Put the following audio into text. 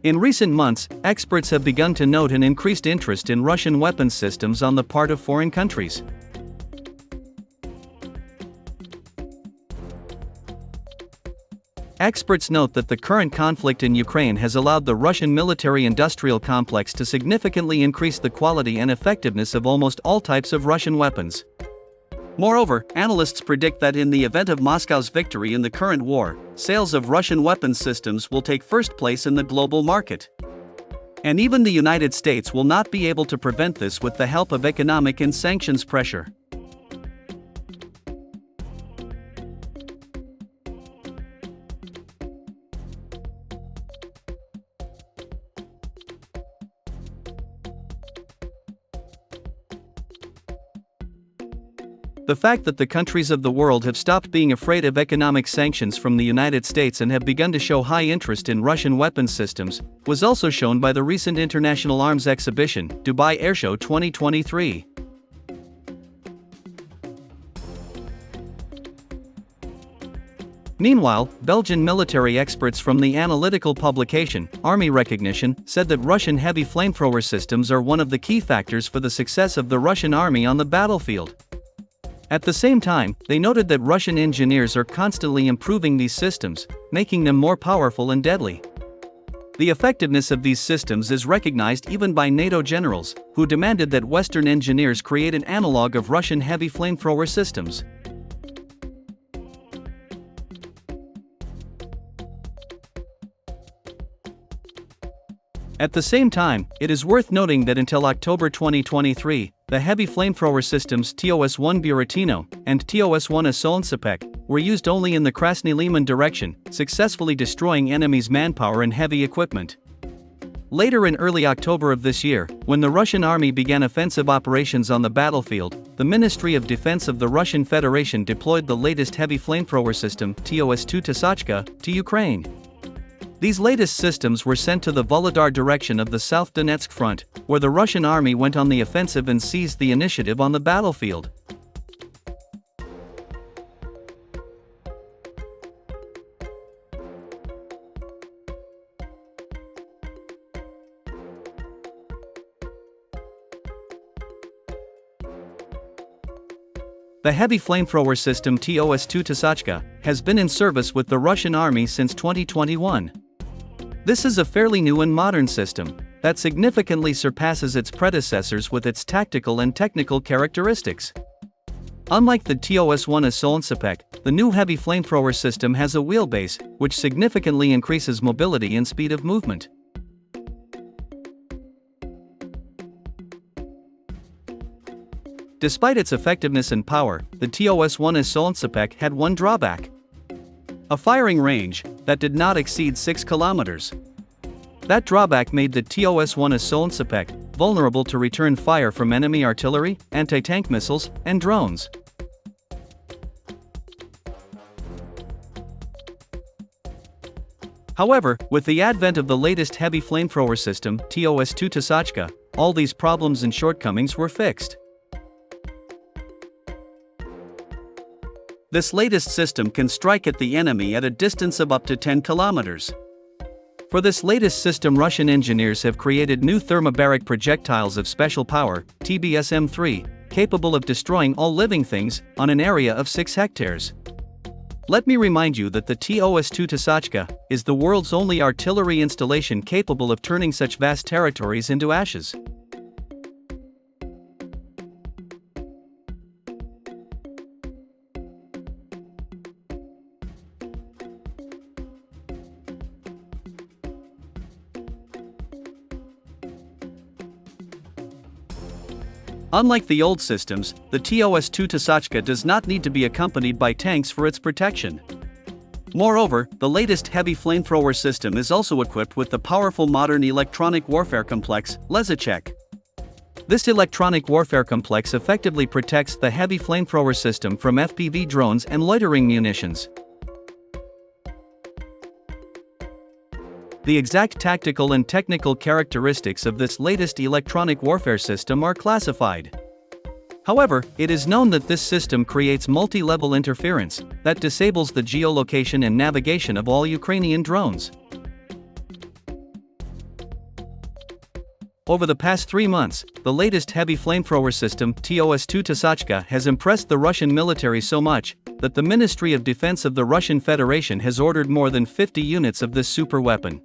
In recent months, experts have begun to note an increased interest in Russian weapons systems on the part of foreign countries. Experts note that the current conflict in Ukraine has allowed the Russian military-industrial complex to significantly increase the quality and effectiveness of almost all types of Russian weapons. Moreover, analysts predict that in the event of Moscow's victory in the current war, sales of Russian weapons systems will take first place in the global market. And even the United States will not be able to prevent this with the help of economic and sanctions pressure. The fact that the countries of the world have stopped being afraid of economic sanctions from the United States and have begun to show high interest in Russian weapons systems was also shown by the recent International Arms Exhibition, Dubai Airshow 2023. Meanwhile, Belgian military experts from the analytical publication, Army Recognition, said that Russian heavy flamethrower systems are one of the key factors for the success of the Russian army on the battlefield. At the same time, they noted that Russian engineers are constantly improving these systems, making them more powerful and deadly. The effectiveness of these systems is recognized even by NATO generals, who demanded that Western engineers create an analog of Russian heavy flamethrower systems. At the same time, it is worth noting that until October 2023, the heavy flamethrower systems TOS-1 Buratino and TOS-1 Solntsepek were used only in the Krasny Liman direction, successfully destroying enemies' manpower and heavy equipment. Later in early October of this year, when the Russian army began offensive operations on the battlefield, the Ministry of Defense of the Russian Federation deployed the latest heavy flamethrower system TOS-2 TOSOCHKA to Ukraine. These latest systems were sent to the Vuhledar direction of the South Donetsk Front, where the Russian army went on the offensive and seized the initiative on the battlefield. The heavy flamethrower system TOS-2 TOSOCHKA has been in service with the Russian army since 2021. This is a fairly new and modern system that significantly surpasses its predecessors with its tactical and technical characteristics. Unlike the TOS-1 Solntsepek, the new heavy flamethrower system has a wheelbase, which significantly increases mobility and speed of movement. Despite its effectiveness and power, the TOS-1 Solntsepek had one drawback: a firing range that did not exceed 6 kilometers. That drawback made the TOS-1 Solntsepek vulnerable to return fire from enemy artillery, anti-tank missiles, and drones. However, with the advent of the latest heavy flamethrower system TOS-2 TOSOCHKA, all these problems and shortcomings were fixed. This latest system can strike at the enemy at a distance of up to 10 kilometers. For this latest system, Russian engineers have created new thermobaric projectiles of special power, TBSM-3, capable of destroying all living things on an area of 6 hectares. Let me remind you that the TOS-2 TOSOCHKA is the world's only artillery installation capable of turning such vast territories into ashes. Unlike the old systems, the TOS-2 TOSOCHKA does not need to be accompanied by tanks for its protection. Moreover, the latest heavy flamethrower system is also equipped with the powerful modern electronic warfare complex, BORZZIKMAN. This electronic warfare complex effectively protects the heavy flamethrower system from FPV drones and loitering munitions. The exact tactical and technical characteristics of this latest electronic warfare system are classified. However, it is known that this system creates multi-level interference that disables the geolocation and navigation of all Ukrainian drones. Over the past 3 months, the latest heavy flamethrower system, TOS-2 TOSOCHKA, has impressed the Russian military so much that the Ministry of Defense of the Russian Federation has ordered more than 50 units of this super weapon.